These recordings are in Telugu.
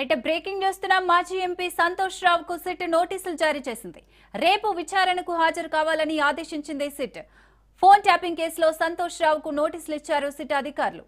రైట్ బ్రేకింగ్ చేస్తున్న మాజీ ఎంపీ సంతోష్ రావుకు సిట్ నోటీసులు జారీ చేసింది. రేపు విచారణకు హాజరు కావాలని ఆదేశించింది సిట్. ఫోన్ ట్యాపింగ్ కేసులో సంతోష్ రావుకు నోటీసులు ఇచ్చారు సిట్ అధికారులు.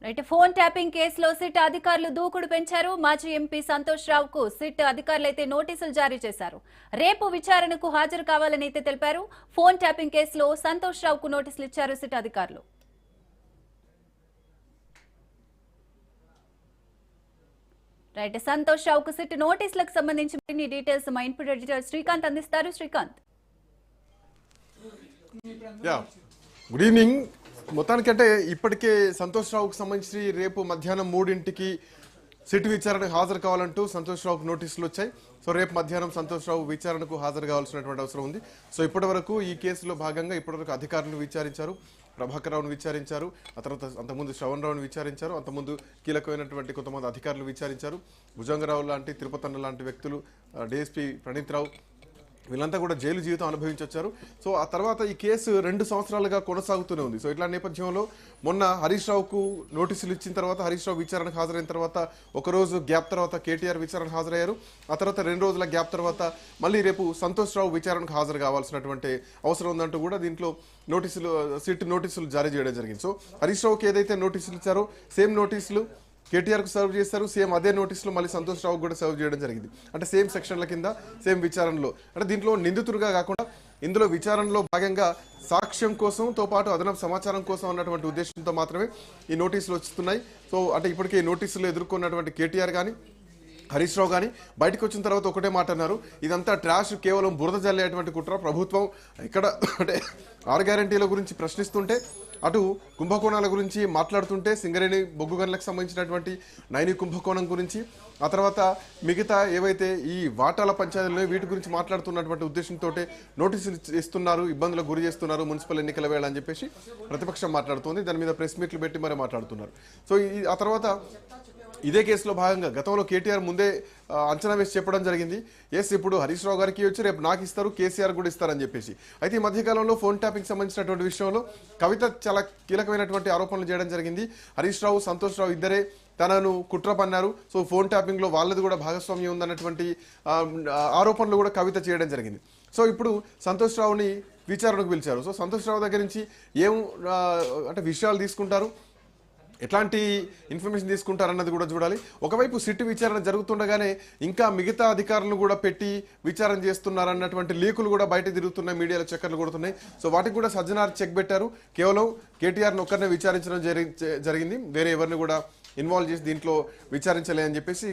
రైట్ ఫోన్ ట్యాపింగ్ కేసులో సిట్ అధికారులు దూకుడు పెంచారు. మాజీ ఎంపీ సంతోష్ రావుకు సిట్ అధికారులు అయితే నోటీసులు జారీ చేశారు. రేపు విచారణకు హాజరు కావాలని అయితే తెలిపారు. ఫోన్ ట్యాపింగ్ కేసులో సంతోష్ రావుకు నోటీసులు ఇచ్చారు సిట్ అధికారులు. రైట్ సంతోష్ రావుకు సిట్ నోటీసులకు సంబంధించి మరిన్ని డీటెయిల్స్ మా ఇన్పుట్ ఎడిటర్ శ్రీకాంత్ అందిస్తారు. Srikanth, good evening. మొత్తానికంటే ఇప్పటికే సంతోష్ రావుకు సంబంధించి రేపు మధ్యాహ్నం 3 సిట్ విచారణకు హాజరు కావాలంటూ సంతోష్ రావుకు నోటీసులు వచ్చాయి. సో రేపు మధ్యాహ్నం సంతోష్ రావు విచారణకు హాజరు కావాల్సినటువంటి అవసరం ఉంది. సో ఇప్పటి వరకు ఈ కేసులో భాగంగా ఇప్పటివరకు అధికారులను విచారించారు, ప్రభాకర్ రావును విచారించారు, ఆ తర్వాత అంతకుముందు శ్రవణ్ రావును విచారించారు, అంతకుముందు కీలకమైనటువంటి కొంతమంది అధికారులు విచారించారు. భుజంగరావు లాంటి, తిరుపతన్న లాంటి వ్యక్తులు, డిఎస్పీ ప్రణీత్ రావు, వీళ్ళంతా కూడా జైలు జీవితం అనుభవించి వచ్చారు. సో ఆ తర్వాత ఈ కేసు 2 సంవత్సరాలుగా కొనసాగుతూనే ఉంది. సో ఇట్లా నేపథ్యంలో మొన్న హరీష్ రావుకు నోటీసులు ఇచ్చిన తర్వాత హరీష్ రావు విచారణకు హాజరైన తర్వాత ఒకరోజు గ్యాప్ తర్వాత కేటీఆర్ విచారణకు హాజరయ్యారు. ఆ తర్వాత 2 రోజుల గ్యాప్ తర్వాత మళ్ళీ రేపు సంతోష్ రావు విచారణకు హాజరు కావాల్సినటువంటి అవసరం ఉందంటూ కూడా దీంట్లో సిట్ నోటీసులు జారీ చేయడం జరిగింది. సో హరీష్ రావుకి ఏదైతే నోటీసులు ఇచ్చారో సేమ్ నోటీసులు కేటీఆర్కు సర్వ్ చేస్తారు, సేమ్ అదే నోటీసులో మళ్ళీ సంతోష్ రావుకు కూడా సర్వ్ చేయడం జరిగింది. అంటే సేమ్ సెక్షన్ల కింద సేమ్ విచారణలో, అంటే దీంట్లో నిందితులుగా కాకుండా ఇందులో విచారణలో భాగంగా సాక్ష్యం కోసంతో పాటు అదనపు సమాచారం కోసం అన్నటువంటి ఉద్దేశంతో మాత్రమే ఈ నోటీసులు వస్తున్నాయి. సో అంటే ఇప్పటికే ఈ నోటీసులు ఎదుర్కొన్నటువంటి కేటీఆర్ కానీ హరీష్ రావు కానీ బయటకు వచ్చిన తర్వాత ఒకటే మాట అన్నారు, ఇదంతా ట్రాష్, కేవలం బురద జల్లేటువంటి కుట్ర. ప్రభుత్వం ఇక్కడ అంటే 6 గ్యారెంటీల గురించి ప్రశ్నిస్తుంటే, అటు కుంభకోణాల గురించి మాట్లాడుతుంటే, సింగరేణి బొగ్గు గనులకు సంబంధించినటువంటి నైని కుంభకోణం గురించి, ఆ తర్వాత మిగతా ఏవైతే ఈ వాటాల పంచాయతీలు వీటి గురించి మాట్లాడుతున్నటువంటి ఉద్దేశంతో నోటీసులు ఇస్తున్నారు, ఇబ్బందులకు గురి చేస్తున్నారు మున్సిపల్ ఎన్నికల వేళ అని చెప్పేసి ప్రతిపక్షం మాట్లాడుతుంది. దాని మీద ప్రెస్ మీట్లు పెట్టి మరీ మాట్లాడుతున్నారు. సో ఆ తర్వాత ఇదే కేసులో భాగంగా గతంలో కేటీఆర్ ముందే అంచనా వేసి చెప్పడం జరిగింది, ఎస్ ఇప్పుడు హరీష్ రావు గారికి వచ్చి రేపు నాకు ఇస్తారు, కేసీఆర్ కూడా ఇస్తారని చెప్పేసి. అయితే ఈ మధ్యకాలంలో ఫోన్ ట్యాపింగ్ సంబంధించినటువంటి విషయంలో కవిత చాలా కీలకమైనటువంటి ఆరోపణలు చేయడం జరిగింది. హరీష్ రావు, సంతోష్ రావు ఇద్దరే తనను కుట్ర పన్నారు, సో ఫోన్ ట్యాపింగ్లో వాళ్ళది కూడా భాగస్వామ్యం ఉందన్నటువంటి ఆరోపణలు కూడా కవిత చేయడం జరిగింది. సో ఇప్పుడు సంతోష్ రావుని విచారణకు పిలిచారు. సో సంతోష్ రావు దగ్గర నుంచి అంటే విషయాలు తీసుకుంటారు, ఎట్లాంటి ఇన్ఫర్మేషన్ తీసుకుంటారన్నది కూడా చూడాలి. ఒకవైపు సిట్ విచారణ జరుగుతుండగానే ఇంకా మిగతా అధికారులను కూడా పెట్టి విచారణ చేస్తున్నారన్నటువంటి లీకులు కూడా బయట తిరుగుతున్నాయి, మీడియాలో చక్కర్లు కొడుతున్నాయి. సో వాటికి కూడా సజ్జనార్ చెక్ పెట్టారు. కేవలం కేటీఆర్ను ఒక్కరినే విచారించడం జరిగింది, వేరే ఎవరిని కూడా ఇన్వాల్వ్ చేసి దీంట్లో విచారించలే అని చెప్పేసి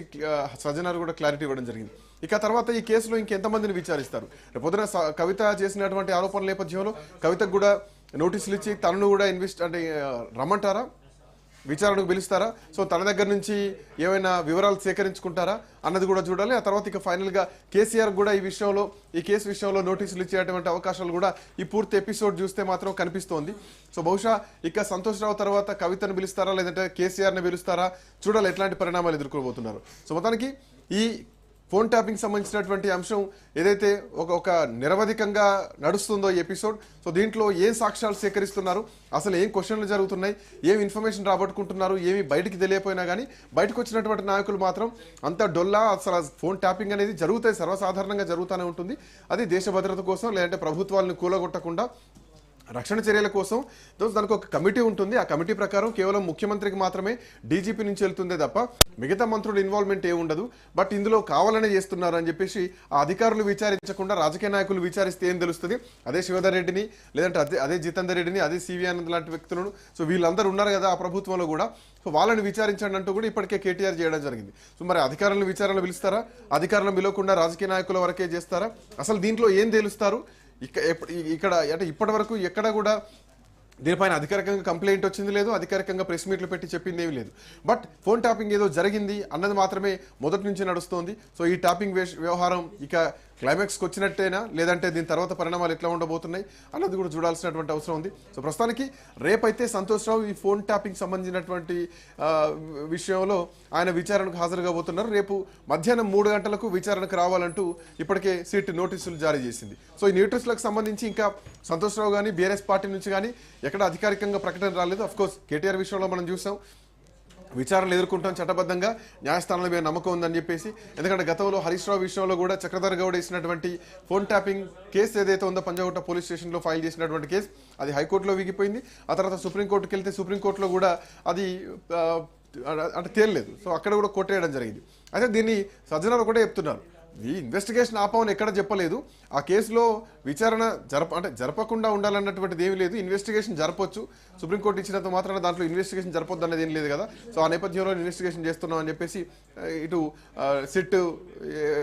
సజ్జనార్ కూడా క్లారిటీ ఇవ్వడం జరిగింది. ఇక తర్వాత ఈ కేసులో ఇంకెంతమందిని విచారిస్తారు? పొద్దున కవిత చేసినటువంటి ఆరోపణల నేపథ్యంలో కవితకు కూడా నోటీసులు ఇచ్చి తనను కూడా రమ్మంటారా, విచారణకు పిలుస్తారా, సో తన దగ్గర నుంచి ఏమైనా వివరాలు సేకరించుకుంటారా అన్నది కూడా చూడాలి. ఆ తర్వాత ఇక ఫైనల్గా కేసీఆర్ కూడా ఈ కేసు విషయంలో నోటీసులు ఇచ్చేటువంటి అవకాశాలు కూడా ఈ పూర్తి ఎపిసోడ్ చూస్తే మాత్రం కనిపిస్తోంది. సో బహుశా ఇక సంతోష్ రావు తర్వాత కవితను పిలుస్తారా, లేదంటే కేసీఆర్ని పిలుస్తారా, చూడాలి ఎట్లాంటి పరిణామాలు ఎదుర్కోబోతున్నారు. సో మొత్తానికి ఈ ఫోన్ ట్యాపింగ్ సంబంధించినటువంటి అంశం ఏదైతే ఒక నిరవధికంగా నడుస్తుందో ఈ ఎపిసోడ్, సో దీంట్లో ఏం సాక్ష్యాలు సేకరిస్తున్నారు, అసలు ఏం క్వశ్చన్లు జరుగుతున్నాయి, ఏం ఇన్ఫర్మేషన్ రాబట్టుకుంటున్నారు, ఏమి బయటికి తెలియపోయినా కానీ బయటకు వచ్చినటువంటి నాయకులు మాత్రం అంత డొల్లా, అసలు ఫోన్ ట్యాపింగ్ అనేది జరుగుతాయి, సర్వసాధారణంగా జరుగుతూనే ఉంటుంది. అది దేశ భద్రత కోసం, లేదంటే ప్రభుత్వాలను కూలగొట్టకుండా రక్షణ చర్యల కోసం దానికి ఒక కమిటీ ఉంటుంది. ఆ కమిటీ ప్రకారం కేవలం ముఖ్యమంత్రికి మాత్రమే డీజీపీ నుంచి వెళ్తుందే తప్ప మిగతా మంత్రుల ఇన్వాల్వ్మెంట్ ఏమి ఉండదు. బట్ ఇందులో కావాలనే చేస్తున్నారు అని చెప్పేసి ఆ అధికారులు విచారించకుండా రాజకీయ నాయకులు విచారిస్తే ఏం తెలుస్తుంది? అదే శివధర్ రెడ్డిని, లేదంటే అదే జితేందర్ రెడ్డిని, అదే సివి ఆనంద్ లాంటి వ్యక్తులను, సో వీళ్ళందరూ ఉన్నారు కదా ఆ ప్రభుత్వంలో కూడా, సో వాళ్ళని విచారించండి అంటూ కూడా ఇప్పటికే కేటీఆర్ చేయడం జరిగింది. సో మరి అధికారులను విచారణలు పిలుస్తారా, అధికారులను పిలవకుండా రాజకీయ నాయకుల వరకే చేస్తారా, అసలు దీంట్లో ఏం తెలుస్తారు? ఇక్కడ అంటే ఇప్పటి వరకు ఎక్కడ కూడా దీనిపైన అధికారికంగా కంప్లైంట్ వచ్చింది లేదు, అధికారికంగా ప్రెస్ మీట్లు పెట్టి చెప్పింది ఏమీ లేదు. బట్ ఫోన్ ట్యాపింగ్ ఏదో జరిగింది అన్నది మాత్రమే మొదటి నుంచి నడుస్తోంది. సో ఈ ట్యాపింగ్ వ్యవహారం ఇక క్లైమాక్స్కి వచ్చినట్టేనా లేదంటే దీని తర్వాత పరిణామాలు ఎట్లా ఉండబోతున్నాయి అన్నది కూడా చూడాల్సినటువంటి అవసరం ఉంది. సో ప్రస్తుతానికి రేపైతే సంతోష్ రావు ఈ ఫోన్ ట్యాపింగ్ సంబంధించినటువంటి విషయంలో ఆయన విచారణకు హాజరు కాబోతున్నారు. రేపు మధ్యాహ్నం 3 గంటలకు విచారణకు రావాలంటూ ఇప్పటికే సిట్ నోటీసులు జారీ చేసింది. సో ఈ నోటీసులకు సంబంధించి ఇంకా సంతోష్ రావు కానీ బీఆర్ఎస్ పార్టీ నుంచి కానీ ఎక్కడ అధికారికంగా ప్రకటన రాలేదు. అఫ్కోర్స్ కేటీఆర్ విషయంలో మనం చూసాం, విచారణలు ఎదుర్కొంటాం, చట్టబద్ధంగా న్యాయస్థానాల మీద నమ్మకం ఉందని చెప్పేసి. ఎందుకంటే గతంలో హరీష్ రావు విషయంలో కూడా చక్రధర్ గౌడ్ వేసినటువంటి ఫోన్ ట్యాపింగ్ కేసు ఏదైతే ఉందో పంజాగుట్ట పోలీస్ స్టేషన్లో ఫైల్ చేసినటువంటి కేసు అది హైకోర్టులో విగిపోయింది. ఆ తర్వాత సుప్రీంకోర్టుకి వెళ్తే సుప్రీంకోర్టులో కూడా అది అంటే తేలలేదు. సో అక్కడ కూడా కొట్టేయడం జరిగింది. అయితే దీన్ని సజ్జనార్ ఒకటే చెప్తున్నారు, ఈ ఇన్వెస్టిగేషన్ ఆపమని ఎక్కడ చెప్పలేదు. ఆ కేసులో విచారణ జరపకుండా ఉండాలన్నటువంటిది ఏమీ లేదు. ఇన్వెస్టిగేషన్ జరపొచ్చు, సుప్రీంకోర్టు ఇచ్చినంత మాత్రాన దాంట్లో ఇన్వెస్టిగేషన్ జరపొద్దు అనేది ఏం లేదు కదా. సో ఆ నేపథ్యంలో ఇన్వెస్టిగేషన్ చేస్తున్నాం అని చెప్పేసి ఇటు సిట్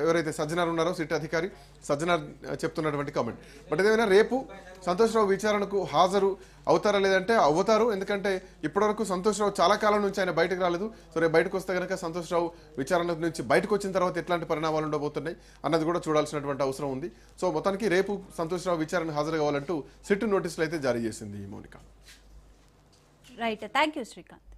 ఎవరైతే సజ్జనార్ ఉన్నారో సిట్ అధికారి సజ్జనార్ చెప్తున్నటువంటి కామెంట్. బట్ ఏదైనా రేపు సంతోష్ రావు విచారణకు హాజరు అవుతారా లేదంటే అవుతారు. ఎందుకంటే ఇప్పటివరకు సంతోష్ రావు చాలా కాలం నుంచి ఆయన బయటకు రాలేదు. సో రేపు బయటకు వస్తే కనుక సంతోష్ రావు విచారణ నుంచి బయటకు వచ్చిన తర్వాత ఎట్లాంటి పరిణామాలు ఉండబోతున్నాయి అన్నది కూడా చూడాల్సినటువంటి అవసరం ఉంది. సో మొత్తానికి రేపు సంతోష్ రావు విచారణకు హాజరు కావాలంటూ సిట్ నోటీసులు అయితే జారీ చేసింది Mounika. Right, thank you Srikanth.